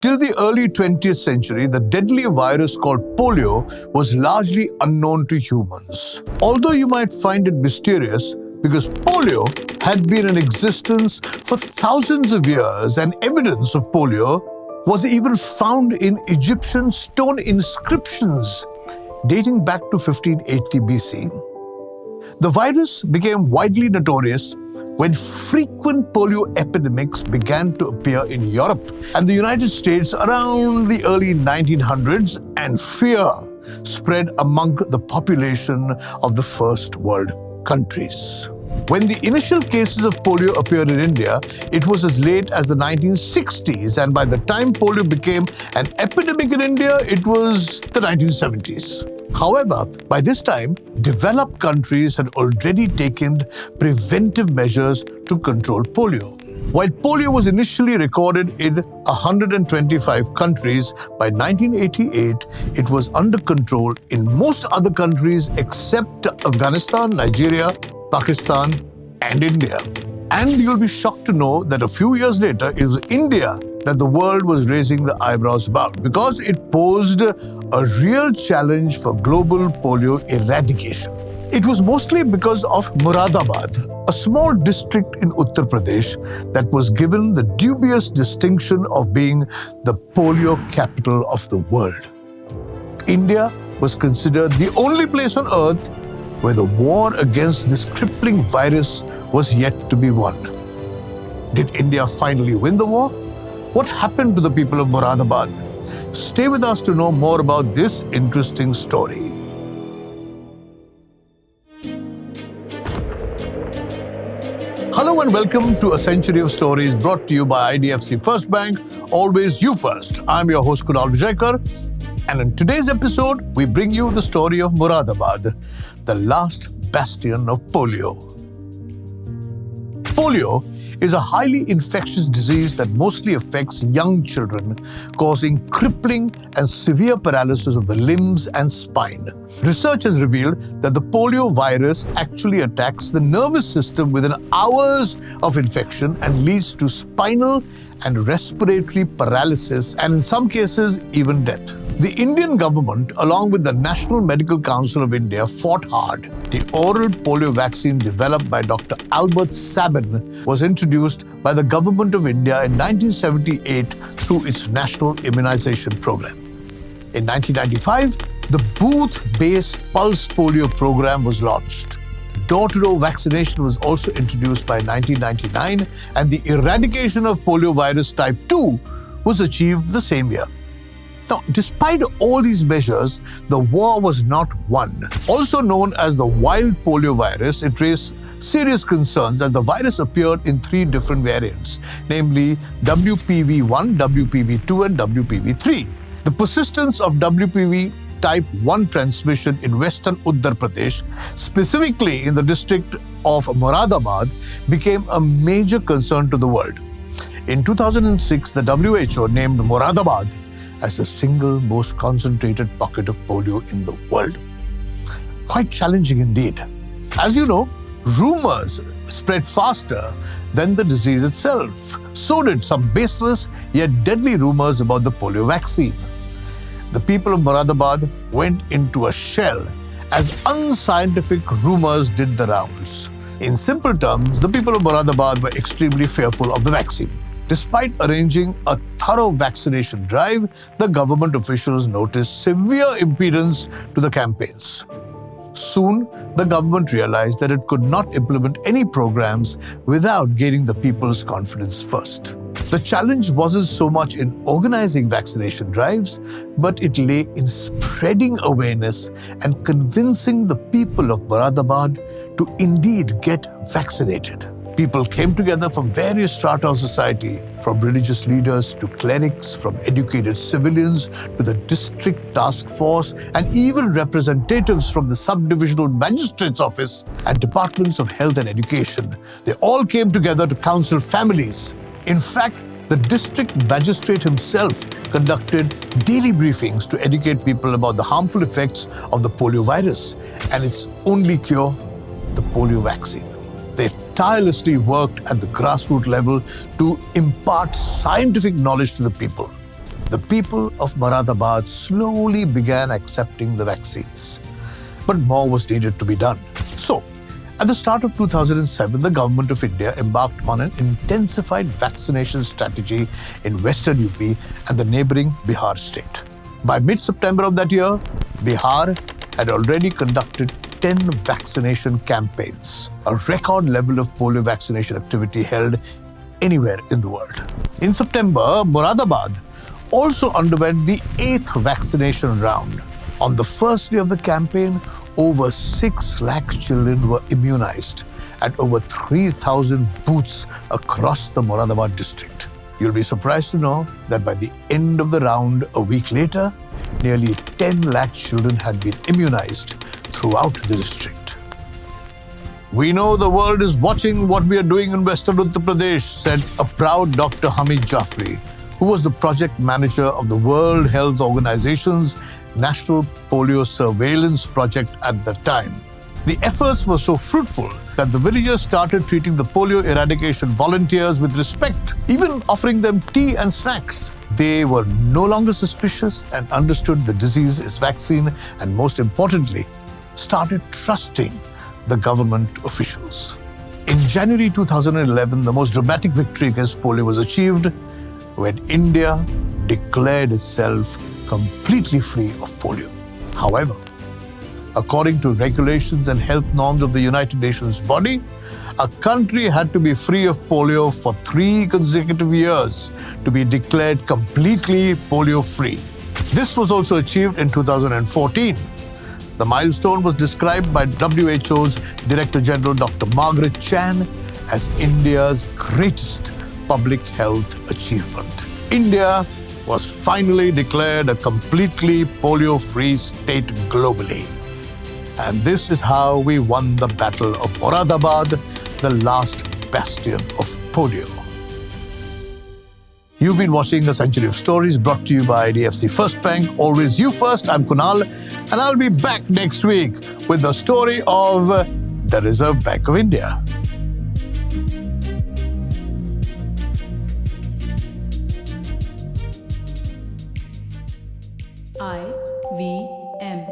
Till the early 20th century, the deadly virus called polio was largely unknown to humans. Although you might find it mysterious because polio had been in existence for thousands of years and evidence of polio was even found in Egyptian stone inscriptions dating back to 1580 BC. The virus became widely notorious when frequent polio epidemics began to appear in Europe and the United States around the early 1900s, and fear spread among the population of the first world countries. When the initial cases of polio appeared in India, it was as late as the 1960s, and by the time polio became an epidemic in India, it was the 1970s. However, by this time, developed countries had already taken preventive measures to control polio. While polio was initially recorded in 125 countries, by 1988, it was under control in most other countries except Afghanistan, Nigeria, Pakistan, and India. And you'll be shocked to know that a few years later, it was India that the world was raising the eyebrows about because it posed a real challenge for global polio eradication. It was mostly because of Moradabad, a small district in Uttar Pradesh that was given the dubious distinction of being the polio capital of the world. India was considered the only place on earth where the war against this crippling virus was yet to be won. Did India finally win the war? What happened to the people of Moradabad? Stay with us to know more about this interesting story. Hello and welcome to A Century of Stories brought to you by IDFC FIRST Bank. Always you first. I'm your host Kunal, and in today's episode, we bring you the story of Moradabad, the last bastion of polio. Polio is a highly infectious disease that mostly affects young children, causing crippling and severe paralysis of the limbs and spine. Research has revealed that the polio virus actually attacks the nervous system within hours of infection and leads to spinal and respiratory paralysis, and in some cases, even death. The Indian government, along with the National Medical Council of India, fought hard. The oral polio vaccine developed by Dr. Albert Sabin was introduced by the Government of India in 1978 through its National Immunization Program. In 1995, the booth-based pulse polio program was launched. Door-to-door vaccination was also introduced by 1999, and the eradication of poliovirus type 2 was achieved the same year. Now, despite all these measures, the war was not won. Also known as the wild polio virus, it raised serious concerns as the virus appeared in 3 different variants, namely WPV1, WPV2, and WPV3. The persistence of WPV type 1 transmission in western Uttar Pradesh, specifically in the district of Moradabad, became a major concern to the world. In 2006, the WHO named Moradabad as the single most concentrated pocket of polio in the world. Quite challenging indeed. As you know, rumors spread faster than the disease itself. So did some baseless yet deadly rumors about the polio vaccine. The people of Moradabad went into a shell as unscientific rumors did the rounds. In simple terms, the people of Moradabad were extremely fearful of the vaccine. Despite arranging a thorough vaccination drive, the government officials noticed severe impedance to the campaigns. Soon, the government realized that it could not implement any programs without gaining the people's confidence first. The challenge wasn't so much in organizing vaccination drives, but it lay in spreading awareness and convincing the people of Moradabad to indeed get vaccinated. People came together from various strata of society, from religious leaders to clerics, from educated civilians to the district task force, and even representatives from the subdivisional magistrate's office and departments of health and education. They all came together to counsel families. In fact, the district magistrate himself conducted daily briefings to educate people about the harmful effects of the polio virus and its only cure, the polio vaccine. They tirelessly worked at the grassroots level to impart scientific knowledge to the people. the people of Moradabad slowly began accepting the vaccines. But more was needed to be done. So, at the start of 2007, the government of India embarked on an intensified vaccination strategy in western UP and the neighboring Bihar state. By mid-September of that year, Bihar had already conducted 10 vaccination campaigns, a record level of polio vaccination activity held anywhere in the world. In September, Moradabad also underwent the 8th vaccination round. On the first day of the campaign, over 6 lakh children were immunized at over 3,000 booths across the Moradabad district. You'll be surprised to know that by the end of the round, a week later, nearly 10 lakh children had been immunized throughout the district. We know the world is watching what we are doing in Western Uttar Pradesh, said a proud Dr. Hamid Jafri, who was the project manager of the World Health Organization's National Polio Surveillance Project at the time. The efforts were so fruitful that the villagers started treating the polio eradication volunteers with respect, even offering them tea and snacks. They were no longer suspicious and understood the disease, its vaccine, and most importantly, started trusting the government officials. In January 2011, the most dramatic victory against polio was achieved when India declared itself completely free of polio. However, according to regulations and health norms of the United Nations body, a country had to be free of polio for 3 consecutive years to be declared completely polio-free. This was also achieved in 2014. The milestone was described by WHO's Director General Dr. Margaret Chan as India's greatest public health achievement. India was finally declared a completely polio-free state globally. And this is how we won the Battle of Moradabad, the last bastion of polio. You've been watching A Century of Stories brought to you by IDFC FIRST Bank. Always you first. I'm Kunal, and I'll be back next week with the story of the Reserve Bank of India. IVM